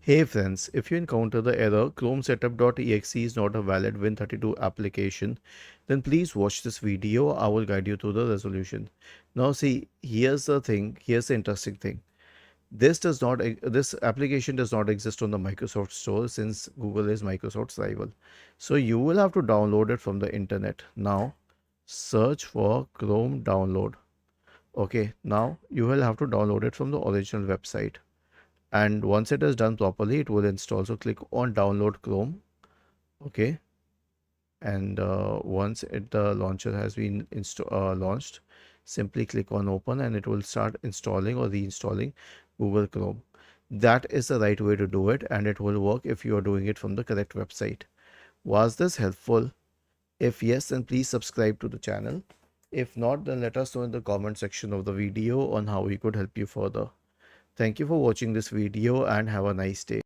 Hey friends, if you encounter the error ChromeSetup exe is not a valid Win32 application, then please watch this video. I will guide you through the resolution. Now see, here's the interesting thing. This application does not exist on the Microsoft Store since Google is Microsoft's rival. So you will have to download it from the internet. Now search for Chrome download. Okay, now you will have to download it from the original website, and once it is done properly it will install. So click on download Chrome. Okay, and once the launcher has been launched, simply click on open and it will start installing or reinstalling Google Chrome. That is the right way to do it, and it will work if you are doing it from the correct website. Was this helpful? If yes, then please subscribe to the channel. If not, then let us know in the comment section of the video on how we could help you further. Thank you for watching this video and have a nice day.